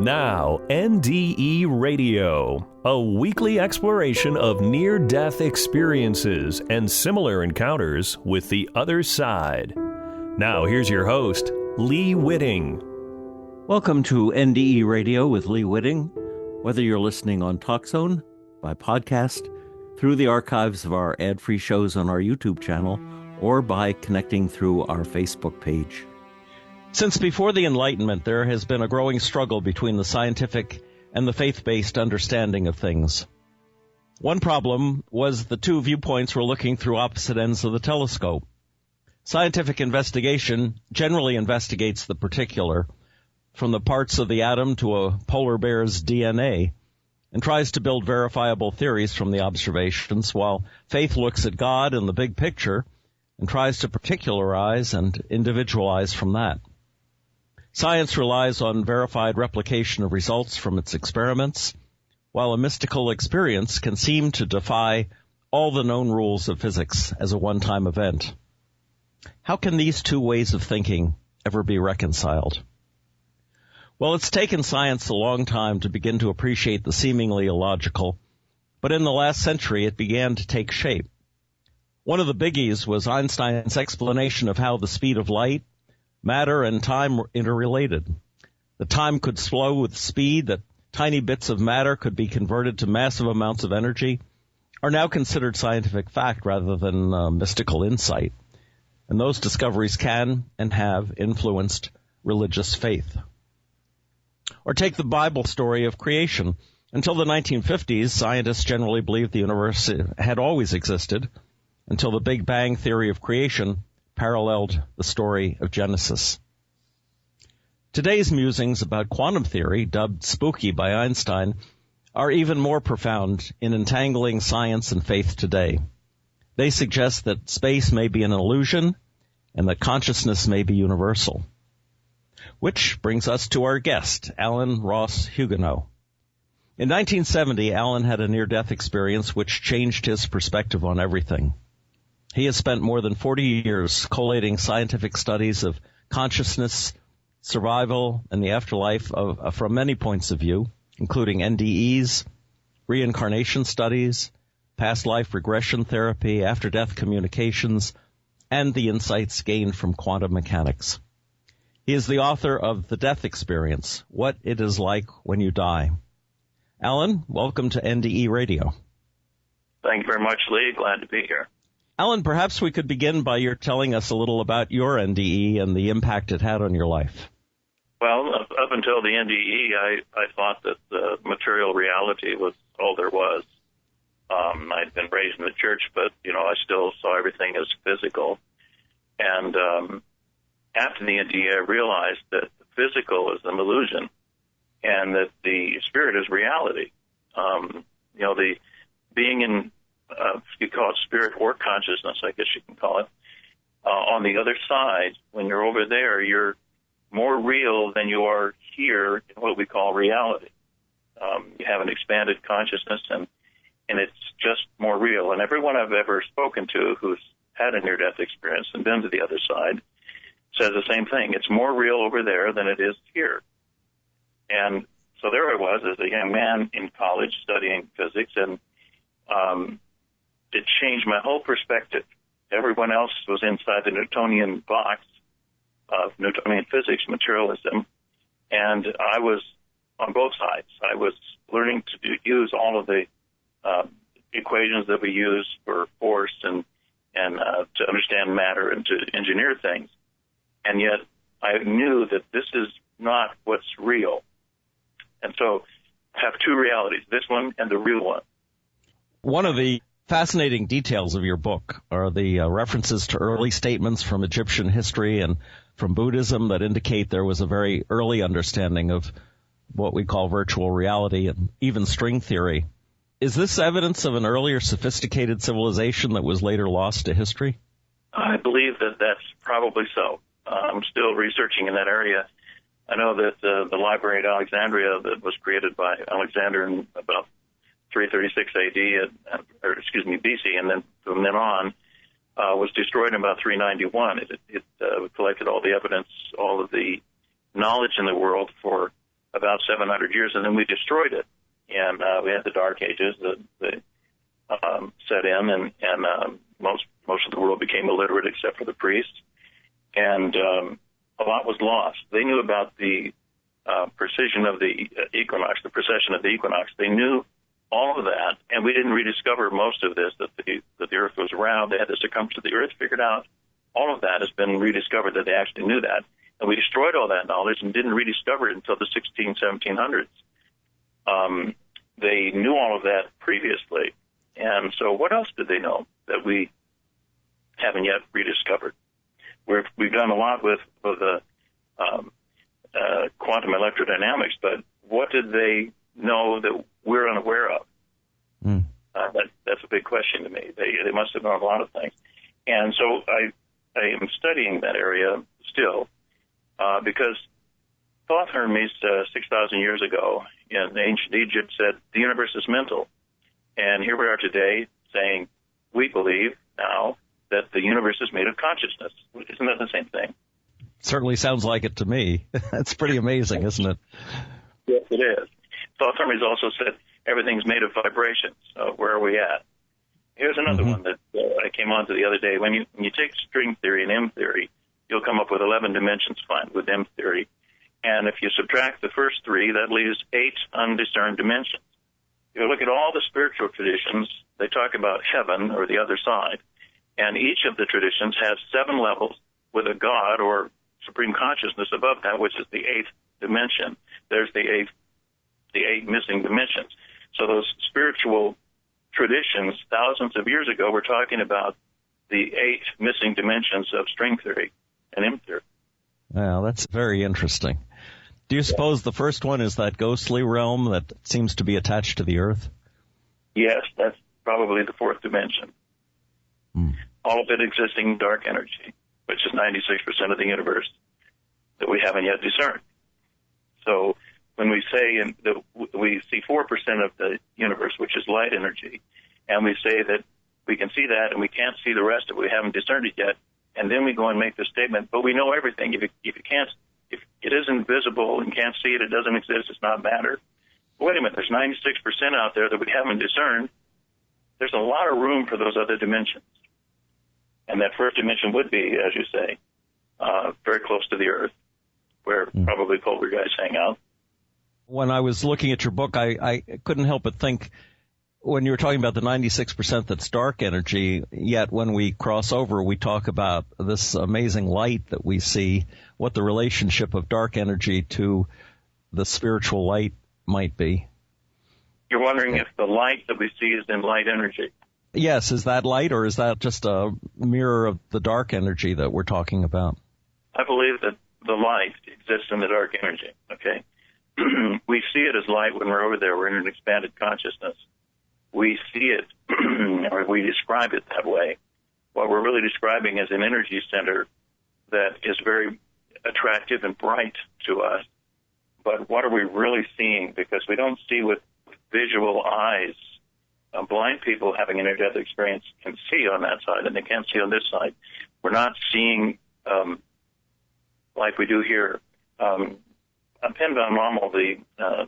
Now, NDE Radio, a weekly exploration of near-death experiences and similar encounters with the other side. Now, here's your host, Lee Witting. Welcome to NDE Radio with Lee Witting. Whether you're listening on TalkZone, by podcast, through the archives of our ad-free shows on our YouTube channel, or by connecting through our Facebook page. Since before the Enlightenment, there has been a growing struggle between the scientific and the faith-based understanding of things. One problem was the two viewpoints were looking through opposite ends of the telescope. Scientific investigation generally investigates the particular, from the parts of the atom to a polar bear's DNA, and tries to build verifiable theories from the observations, while faith looks at God and the big picture and tries to particularize and individualize from that. Science relies on verified replication of results from its experiments, while a mystical experience can seem to defy all the known rules of physics as a one-time event. How can these two ways of thinking ever be reconciled? Well, it's taken science a long time to begin to appreciate the seemingly illogical, but in the last century it began to take shape. One of the biggies was Einstein's explanation of how the speed of light, matter, and time were interrelated. The time could slow with speed, that tiny bits of matter could be converted to massive amounts of energy, are now considered scientific fact rather than mystical insight. And those discoveries can and have influenced religious faith. Or take the Bible story of creation. Until the 1950s, scientists generally believed the universe had always existed, until the Big Bang theory of creation paralleled the story of Genesis. Today's musings about quantum theory, dubbed spooky by Einstein, are even more profound in entangling science and faith today. They suggest that space may be an illusion and that consciousness may be universal. Which brings us to our guest, Alan Ross Hugenot. In 1970, Alan had a near-death experience which changed his perspective on everything. He has spent more than 40 years collating scientific studies of consciousness, survival, and the afterlife from many points of view, including NDEs, reincarnation studies, past life regression therapy, after-death communications, and the insights gained from quantum mechanics. He is the author of The Death Experience, What It Is Like When You Die. Alan, welcome to NDE Radio. Thank you very much, Lee. Glad to be here. Alan, perhaps we could begin by your telling us a little about your NDE and the impact it had on your life. Well, up until the NDE, I thought that the material reality was all there was. I'd been raised in the church, but, I still saw everything as physical. And after the NDE, I realized that the physical is an illusion and that the spirit is reality. The being in you call it spirit or consciousness, I guess you can call it. On the other side, when you're over there, you're more real than you are here in what we call reality. You have an expanded consciousness, and it's just more real. And everyone I've ever spoken to who's had a near-death experience and been to the other side says the same thing. It's more real over there than it is here. And so there I was as a young man in college studying physics, and it changed my whole perspective. Everyone else was inside the Newtonian box of Newtonian physics, materialism, and I was on both sides. I was learning to use all of the equations that we use for force and to understand matter and to engineer things, and yet I knew that this is not what's real. And so I have two realities, this one and the real one. One of the fascinating details of your book are the references to early statements from Egyptian history and from Buddhism that indicate there was a very early understanding of what we call virtual reality and even string theory. Is this evidence of an earlier sophisticated civilization that was later lost to history? I believe that that's probably so. I'm still researching in that area. I know that the library at Alexandria that was created by Alexander in about 336 AD, BC, and then from then on, was destroyed in about 391. It collected all the evidence, all of the knowledge in the world for about 700 years, and then we destroyed it. And we had the Dark Ages that set in, and most of the world became illiterate except for the priests. And a lot was lost. They knew about the precision of the equinox, the precession of the equinox. They knew all of that, and we didn't rediscover most of this, that the Earth was round. They had the circumference of the Earth figured out. All of that has been rediscovered, that they actually knew that. And we destroyed all that knowledge and didn't rediscover it until the 1700s. They knew all of that previously. And so what else did they know that we haven't yet rediscovered? We've done a lot with quantum electrodynamics, but what did they know that we're unaware of? That's a big question to me. They must have known a lot of things. And so I am studying that area still because Thoth Hermes 6,000 years ago in ancient Egypt said the universe is mental. And here we are today saying we believe now that the universe is made of consciousness. Isn't that the same thing? Certainly sounds like it to me. That's pretty amazing, isn't it? Yes, it is. Thoth Hermes also said everything's made of vibrations. Where are we at? Here's another one that I came on to the other day. When you take string theory and M theory, you'll come up with 11 dimensions fine with M theory. And if you subtract the first 3, that leaves 8 undiscerned dimensions. If you look at all the spiritual traditions, they talk about heaven or the other side. And each of the traditions has 7 levels with a God or supreme consciousness above that, which is the 8th dimension. There's the 8 missing dimensions. So those spiritual traditions thousands of years ago were talking about the 8 missing dimensions of string theory and M theory. Well, that's very interesting. Do you suppose the first one is that ghostly realm that seems to be attached to the Earth? Yes, that's probably the 4th dimension. All of it existing dark energy, which is 96% of the universe that we haven't yet discerned. So when we say we see 4% of the universe, which is light energy, and we say that we can see that and we can't see the rest of it, we haven't discerned it yet, and then we go and make the statement, but we know everything. If it isn't visible and can't see it, it doesn't exist, it's not matter. Wait a minute, there's 96% out there that we haven't discerned. There's a lot of room for those other dimensions. And that first dimension would be, as you say, very close to the Earth, where probably poltergeists hang out. When I was looking at your book, I couldn't help but think, when you were talking about the 96% that's dark energy, yet when we cross over, we talk about this amazing light that we see, what the relationship of dark energy to the spiritual light might be. You're wondering if the light that we see is in light energy. Yes, is that light, or is that just a mirror of the dark energy that we're talking about? I believe that the light exists in the dark energy, okay? We see it as light when we're over there. We're in an expanded consciousness. We see it, or we describe it that way. What we're really describing is an energy center that is very attractive and bright to us. But what are we really seeing? Because we don't see with visual eyes. Blind people having an near-death experience can see on that side, and they can't see on this side. We're not seeing like we do here. Pen van Lommel, the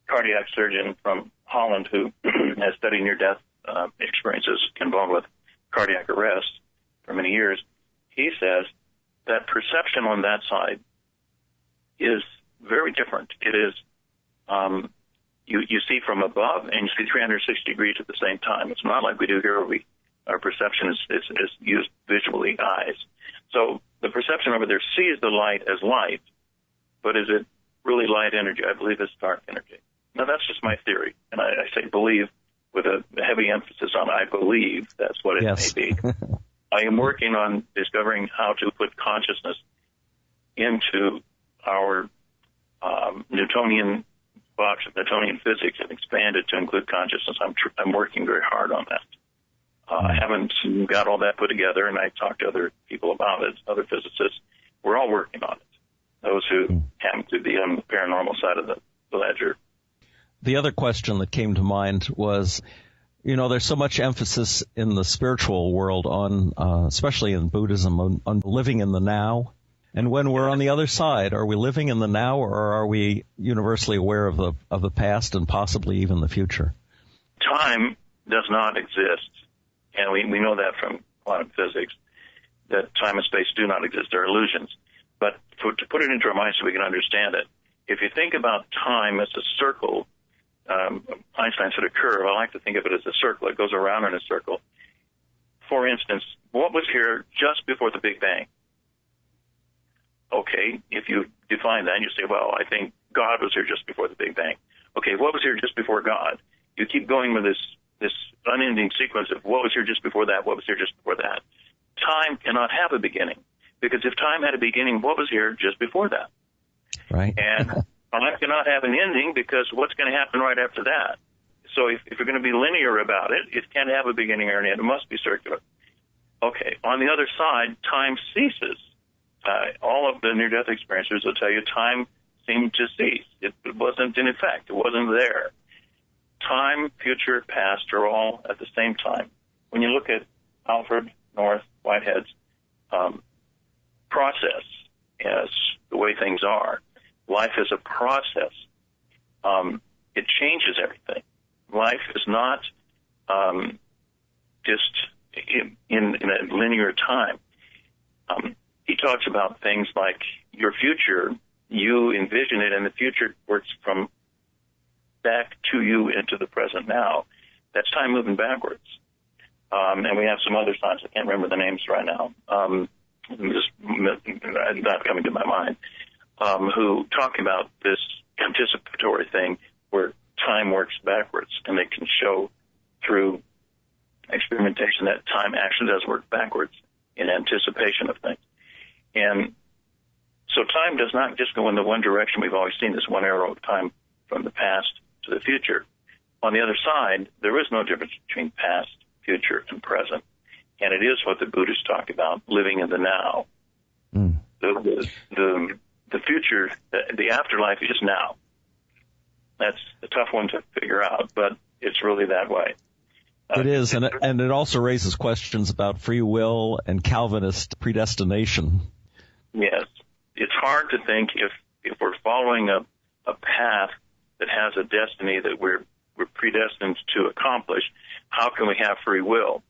cardiac surgeon from Holland who has studied near-death experiences involved with cardiac arrest for many years, he says that perception on that side is very different. It is you see from above and you see 360 degrees at the same time. It's not like we do here where our perception is used visually, eyes. So the perception over there sees the light as light, but is it really light energy? I believe it's dark energy. Now, that's just my theory, and I say believe with a heavy emphasis on I believe. That's what it may be. I am working on discovering how to put consciousness into our Newtonian box of Newtonian physics and expand it to include consciousness. I'm working very hard on that. I haven't got all that put together, and I talked to other people about it, other physicists. We're all working on it, those who happen to be on the paranormal side of the ledger. The other question that came to mind was, there's so much emphasis in the spiritual world on, especially in Buddhism, on living in the now. And when we're on the other side, are we living in the now, or are we universally aware of the past and possibly even the future? Time does not exist, and we know that from quantum physics, that time and space do not exist. They're illusions. But to put it into our minds so we can understand it, if you think about time as a circle, Einstein said a curve. I like to think of it as a circle. It goes around in a circle. For instance, what was here just before the Big Bang? Okay, if you define that, you say, well, I think God was here just before the Big Bang. Okay, what was here just before God? You keep going with this unending sequence of what was here just before that, what was here just before that. Time cannot have a beginning, because if time had a beginning, what was here just before that? Right. And time cannot have an ending, because what's going to happen right after that? So if you're going to be linear about it, it can't have a beginning or an end. It must be circular. Okay, on the other side, time ceases. All of the near-death experiencers will tell you time seemed to cease. It wasn't in effect. It wasn't there. Time, future, past are all at the same time. When you look at Alfred North Whitehead's process as the way things are, life is a process. It changes everything. Life is not just in a linear time. He talks about things like your future, you envision it, and the future works from back to you into the present now. That's time moving backwards. And we have some other signs. I can't remember the names right now. Just not coming to my mind. Who talk about this anticipatory thing where time works backwards, and they can show through experimentation that time actually does work backwards in anticipation of things. And so time does not just go in the one direction. We've always seen this one arrow of time from the past to the future. On the other side, there is no difference between past, future, and present. And it is what the Buddhists talk about, living in the now. Mm. The future, the afterlife is now. That's a tough one to figure out, but it's really that way. It is, and it also raises questions about free will and Calvinist predestination. Yes. It's hard to think if we're following a path that has a destiny that we're predestined to accomplish, how can we have free will?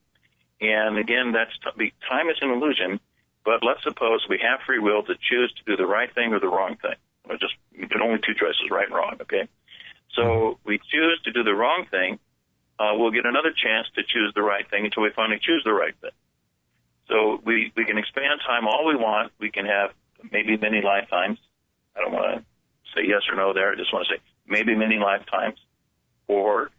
And again, time is an illusion, but let's suppose we have free will to choose to do the right thing or the wrong thing. There are only two choices, right and wrong, okay? So we choose to do the wrong thing, we'll get another chance to choose the right thing until we finally choose the right thing. So we can expand time all we want. We can have maybe many lifetimes. I don't want to say yes or no there. I just want to say maybe many lifetimes. Or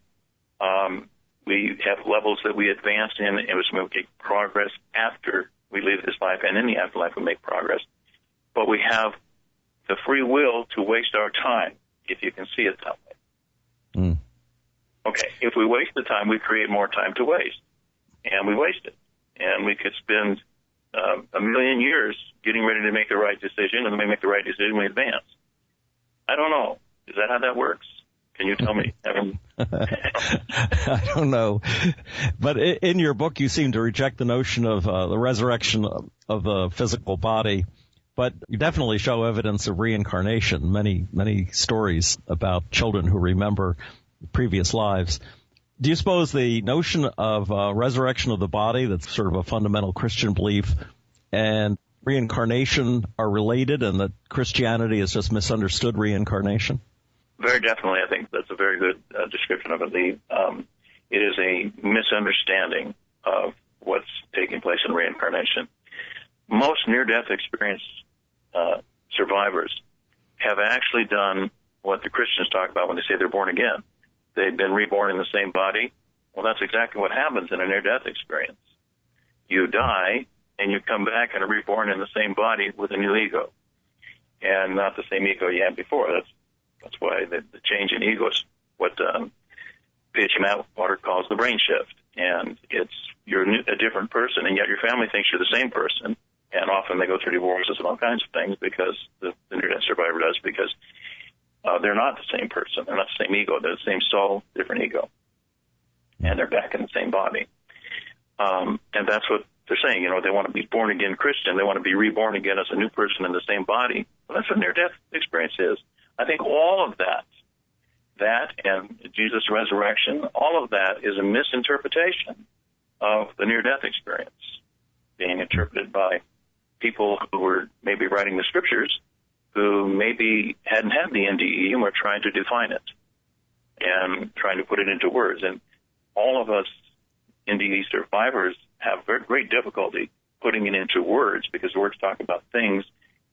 we have levels that we advance in, and we make progress after we leave this life, and in the afterlife we make progress. But we have the free will to waste our time, if you can see it that way. Mm. Okay, if we waste the time, we create more time to waste, and we waste it. And we could spend a million years getting ready to make the right decision, and then we make the right decision, we advance. I don't know. Is that how that works? Can you tell me? I don't know. But in your book, you seem to reject the notion of the resurrection of the physical body, but you definitely show evidence of reincarnation, many stories about children who remember previous lives. Do you suppose the notion of resurrection of the body, that's sort of a fundamental Christian belief, and reincarnation are related, and that Christianity has just misunderstood reincarnation? Very definitely. I think that's a very good description of it, Lee. It is a misunderstanding of what's taking place in reincarnation. Most near-death experience survivors have actually done what the Christians talk about when they say they're born again. They've been reborn in the same body. Well, that's exactly what happens in a near-death experience. You die, and you come back and are reborn in the same body with a new ego, and not the same ego you had before. That's why the change in ego is what P.H. Atwater calls the brain shift. And you're a different person, and yet your family thinks you're the same person. And often they go through divorces and all kinds of things because the near-death survivor does, because they're not the same person. They're not the same ego. They're the same soul, different ego. And they're back in the same body. And that's what they're saying, they want to be born again Christian. They want to be reborn again as a new person in the same body. Well, that's what near-death experience is. I think all of that and Jesus' resurrection, all of that is a misinterpretation of the near-death experience being interpreted by people who were maybe writing the scriptures who maybe hadn't had the NDE and were trying to define it and trying to put it into words. And all of us NDE survivors have very great difficulty putting it into words because words talk about things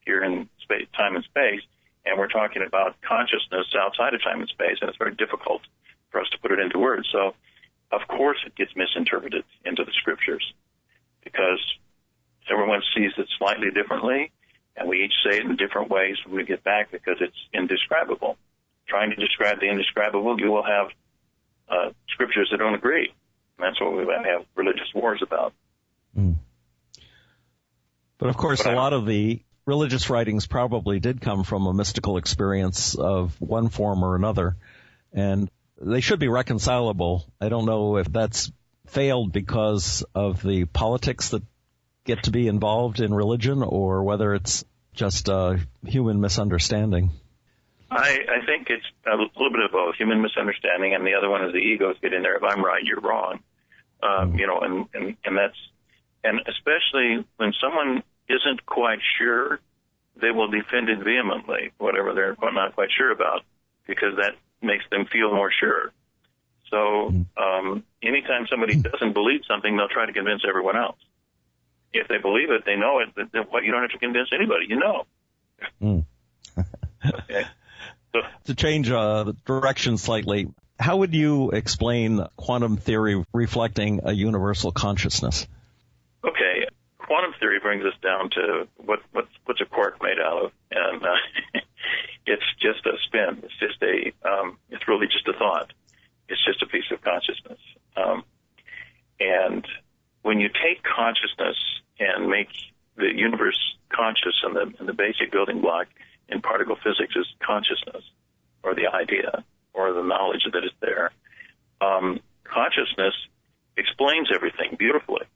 here in space, time and space, and we're talking about consciousness outside of time and space, and it's very difficult for us to put it into words. So, of course, it gets misinterpreted into the scriptures because everyone sees it slightly differently, and we each say it in different ways when we get back because it's indescribable. Trying to describe the indescribable, you will have scriptures that don't agree. And that's what we have religious wars about. Mm. But, of course, a lot of the religious writings probably did come from a mystical experience of one form or another, and they should be reconcilable. I don't know if that's failed because of the politics that get to be involved in religion or whether it's just a human misunderstanding. I think it's a little bit of both, human misunderstanding, and the other one is the egos get in there. If I'm right, you're wrong. And that's, and especially when someone isn't quite sure, they will defend it vehemently, whatever they're not quite sure about, because that makes them feel more sure. So anytime somebody doesn't believe something, they'll try to convince everyone else. If they believe it, they know it, then you don't have to convince anybody, you know. Okay. So, to change the direction slightly, how would you explain quantum theory reflecting a universal consciousness? Okay, quantum theory brings us down to what's a quark made out of, and it's just a spin. It's just it's really just a thought. It's just a piece of consciousness. And when you take consciousness and make the universe conscious, and the basic building block in particle physics is consciousness, or the idea, or the knowledge that is there. Consciousness explains everything beautifully.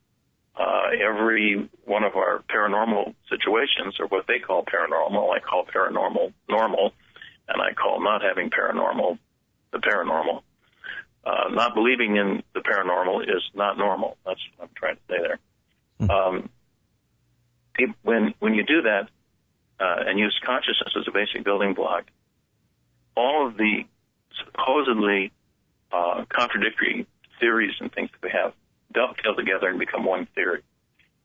Every one of our paranormal situations, or what they call paranormal, I call paranormal normal, and I call not having paranormal the paranormal. Not believing in the paranormal is not normal. That's what I'm trying to say there. When you do that, and use consciousness as a basic building block, all of the supposedly contradictory theories and things that we have dovetail together and become one theory.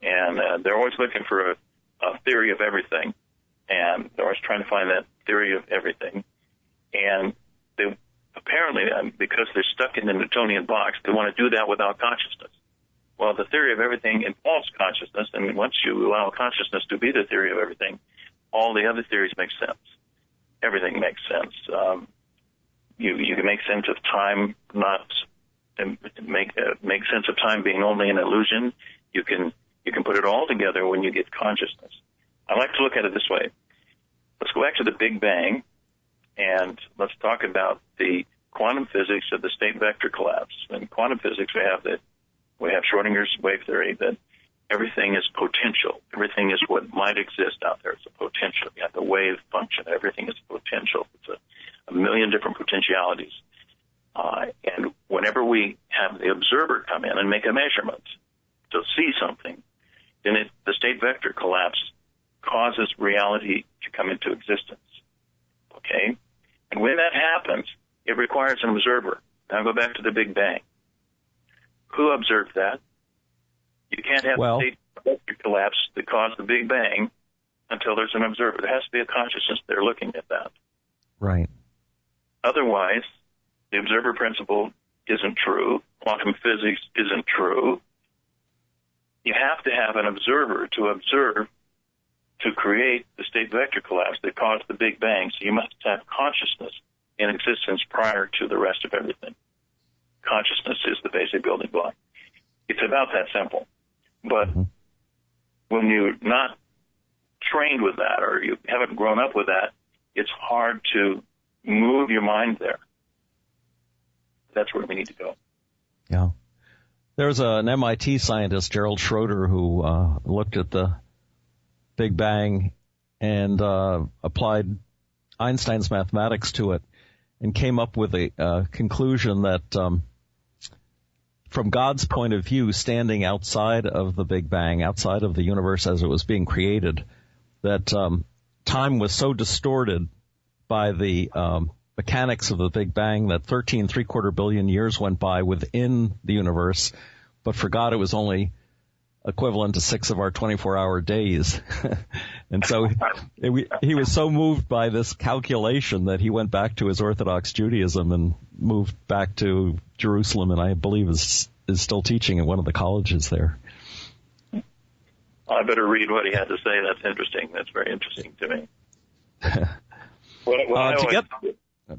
And they're always looking for a theory of everything, and they're always trying to find that theory of everything. And they apparently, because they're stuck in the Newtonian box, they want to do that without consciousness. Well, the theory of everything involves consciousness, and once you allow consciousness to be the theory of everything, all the other theories make sense. Everything makes sense. You can make sense of time, not make sense of time being only an illusion. You can put it all together when you get consciousness. I like to look at it this way. Let's go back to the Big Bang, and let's talk about the quantum physics of the state vector collapse. In quantum physics, we have Schrodinger's wave theory that everything is potential. Everything is what might exist out there. It's a potential. You have the wave function. Everything is potential. It's a million different potentialities. And whenever we have the observer come in and make a measurement to see something, then the state vector collapse causes reality to come into existence. Okay? And when that happens, it requires an observer. Now go back to the Big Bang. Who observed that? You can't have the state vector collapse that caused the Big Bang until there's an observer. There has to be a consciousness there looking at that. Right. Otherwise, the observer principle isn't true. Quantum physics isn't true. You have to have an observer to observe to create the state vector collapse that caused the Big Bang. So you must have consciousness in existence prior to the rest of everything. Consciousness is the basic building block. It's about that simple. But when you're not trained with that, or you haven't grown up with that, it's hard to move your mind there. That's where we need to go. Yeah. There was an MIT scientist, Gerald Schroeder, who looked at the Big Bang and applied Einstein's mathematics to it and came up with a conclusion that from God's point of view, standing outside of the Big Bang, outside of the universe as it was being created, that time was so distorted by the mechanics of the Big Bang that 13.75 billion years went by within the universe, but for God it was only equivalent to 6 of our 24-hour days. And so he was so moved by this calculation that he went back to his Orthodox Judaism and moved back to Jerusalem, and I believe is still teaching at one of the colleges there. I better read what he had to say. That's interesting. That's very interesting to me.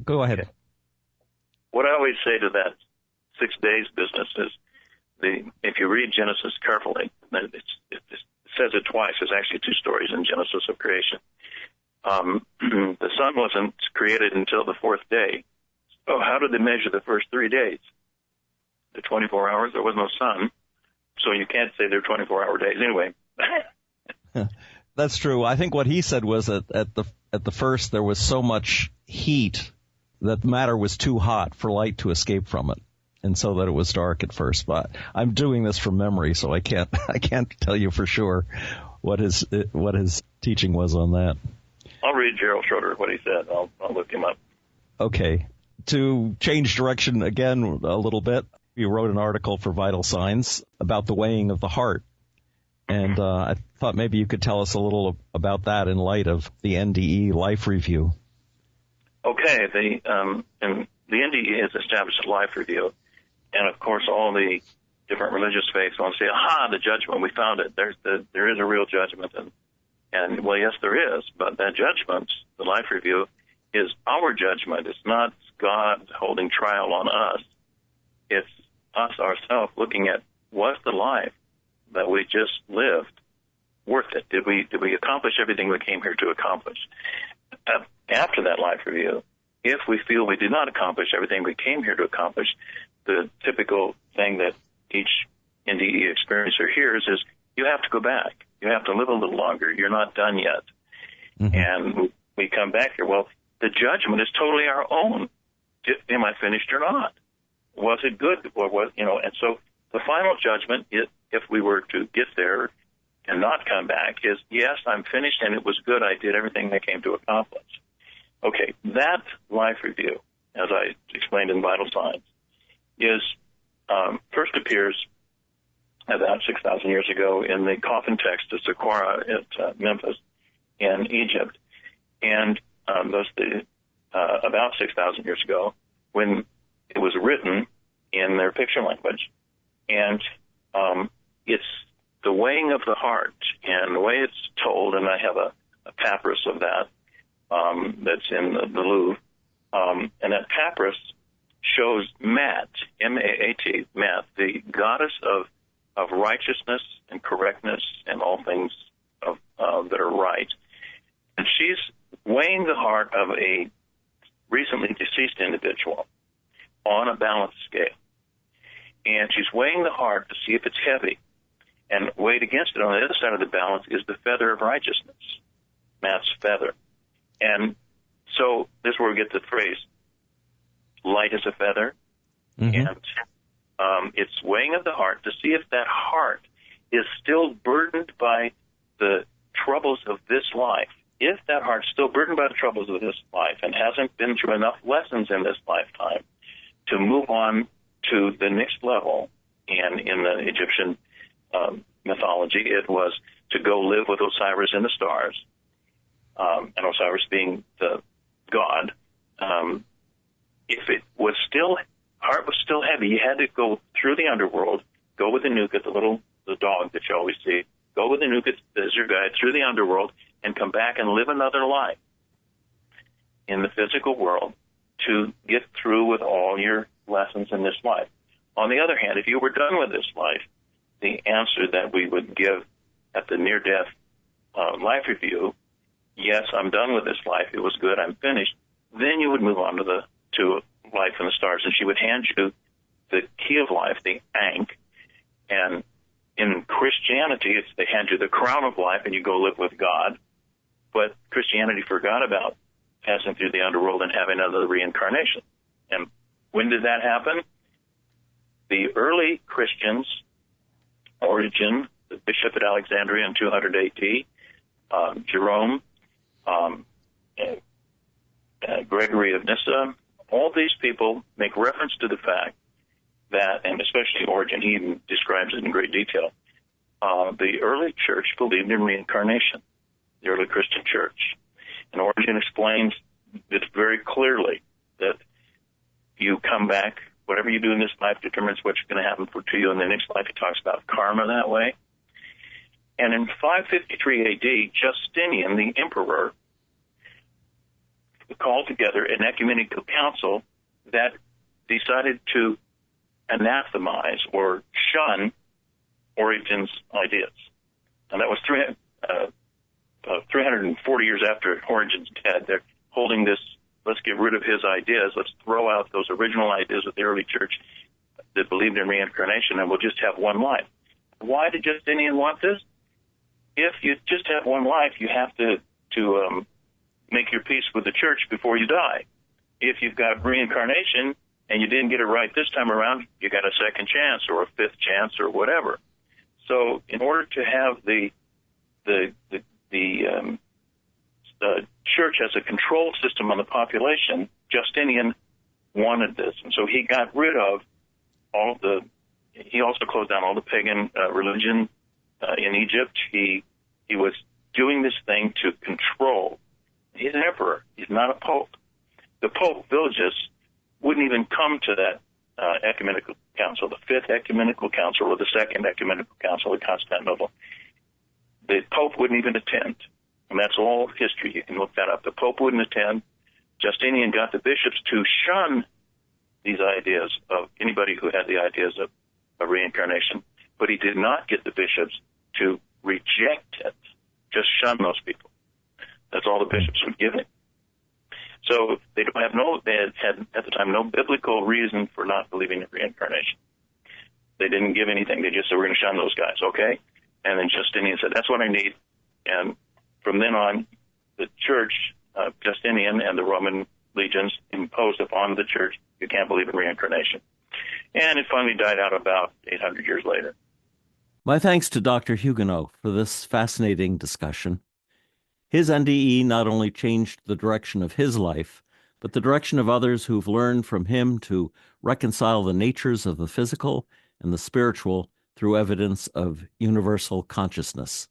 Go ahead. What I always say to that 6 days business is, if you read Genesis carefully, it says it twice. There's actually 2 stories in Genesis of creation. The sun wasn't created until the 4th day. So how did they measure the first 3 days? The 24 hours, there was no sun. So you can't say they're 24-hour days. Anyway. That's true. I think what he said was that at the first there was so much heat that matter was too hot for light to escape from it, and so that it was dark at first. But I'm doing this from memory, so I can't tell you for sure what his teaching was on that. I'll read Gerald Schroeder, what he said. I'll look him up. Okay. To change direction again a little bit, you wrote an article for Vital Signs about the weighing of the heart. And I thought maybe you could tell us a little about that in light of the NDE Life Review. Okay. The NDE has established a life review. And, of course, all the different religious faiths want to say, the judgment, we found it. There is a real judgment. And, well, yes, there is. But that judgment, the life review, is our judgment. It's not God holding trial on us. It's us ourselves looking at, was the life that we just lived worth it? Did we accomplish everything we came here to accomplish? After that life review, if we feel we did not accomplish everything we came here to accomplish, the typical thing that each NDE experiencer hears is, you have to go back. You have to live a little longer. You're not done yet. Mm-hmm. And we come back here. Well, the judgment is totally our own. Am I finished or not? Was it good? Or was, and so the final judgment, if we were to get there and not come back, is, yes, I'm finished and it was good. I did everything I came to accomplish. Okay, that life review, as I explained in Vital Signs, is first appears about 6,000 years ago in the coffin text of Saqqara at Memphis in Egypt. And about 6,000 years ago, when it was written in their picture language. And it's the weighing of the heart, and the way it's told, and I have a papyrus of that that's in the Louvre, and that papyrus shows Maat, M-A-A-T, Maat, the goddess of righteousness and correctness and all things that are right. And she's weighing the heart of a recently deceased individual on a balance scale. And she's weighing the heart to see if it's heavy. And weighed against it on the other side of the balance is the feather of righteousness, Matt's feather. And so this is where we get the phrase, light as a feather. Mm-hmm. And it's weighing of the heart to see if that heart is still burdened by the troubles of this life. If that heart's still burdened by the troubles of this life and hasn't been through enough lessons in this lifetime to move on to the next level, and in the Egyptian mythology, it was to go live with Osiris in the stars, and Osiris being the god. If it was still, heart was still heavy, you had to go through the underworld, go with the Nuket, the dog that you always see, go with the Nuket as your guide through the underworld, and come back and live another life in the physical world to get through with all your lessons in this life. On the other hand, if you were done with this life, the answer that we would give at the near-death life review, yes, I'm done with this life, it was good, I'm finished, then you would move on to life in the stars, and she would hand you the key of life, the Ankh, And in Christianity, they hand you the crown of life and you go live with God. But Christianity forgot about passing through the underworld and having another reincarnation. And when did that happen? The early Christians, Origen, the bishop at Alexandria in 200 AD, Jerome, Gregory of Nyssa, all these people make reference to the fact that, and especially Origen, he even describes it in great detail, the early church believed in reincarnation, the early Christian church. And Origen explains this very clearly, that you come back, whatever you do in this life determines what's going to happen to you in the next life. He talks about karma that way. And in 553 AD, Justinian, the emperor, called together an ecumenical council that decided to anathemize or shun Origen's ideas. And that was 340 years after Origen's dead. They're holding this, let's get rid of his ideas, let's throw out those original ideas of the early church that believed in reincarnation, and we'll just have one life. Why did Justinian want this? If you just have one life, you have to make your peace with the church before you die. If you've got reincarnation and you didn't get it right this time around, you got a second chance or a fifth chance or whatever. So in order to have the church as a control system on the population, Justinian wanted this. And so he got rid of he also closed down all the pagan religion in Egypt. He was doing this thing to control. He's an emperor. He's not a pope. The Pope Villagis wouldn't even come to that ecumenical council, the Fifth Ecumenical Council or the Second Ecumenical Council at Constantinople. The Pope wouldn't even attend. And that's all history. You can look that up. The Pope wouldn't attend. Justinian got the bishops to shun these ideas of anybody who had the ideas of reincarnation, but he did not get the bishops to reject it, just shun those people. That's all the bishops would give it. So they had at the time no biblical reason for not believing in reincarnation. They didn't give anything. They just said, we're going to shun those guys, okay? And then Justinian said, that's what I need. And from then on, the church, Justinian and the Roman legions imposed upon the church, you can't believe in reincarnation. And it finally died out about 800 years later. My thanks to Dr. Hugenot for this fascinating discussion. His NDE not only changed the direction of his life, but the direction of others who've learned from him to reconcile the natures of the physical and the spiritual through evidence of universal consciousness.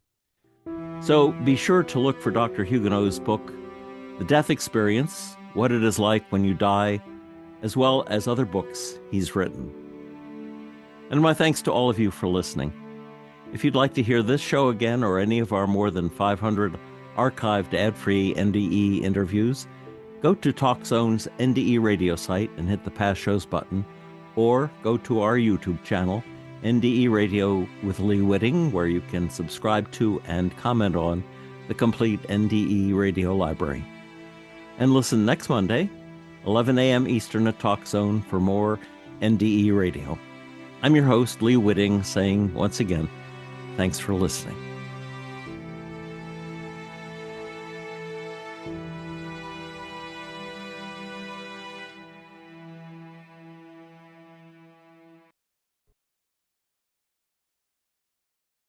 So be sure to look for Dr. Hugenot's book, The Death Experience, What It Is Like When You Die, as well as other books he's written. And my thanks to all of you for listening. If you'd like to hear this show again or any of our more than 500 archived ad-free NDE interviews, go to TalkZone's NDE Radio site and hit the Past Shows button, or go to our YouTube channel, NDE Radio with Lee Witting, where you can subscribe to and comment on the complete NDE Radio library. And listen next Monday, 11 a.m. Eastern at TalkZone for more NDE Radio. I'm your host, Lee Witting, saying once again, thanks for listening.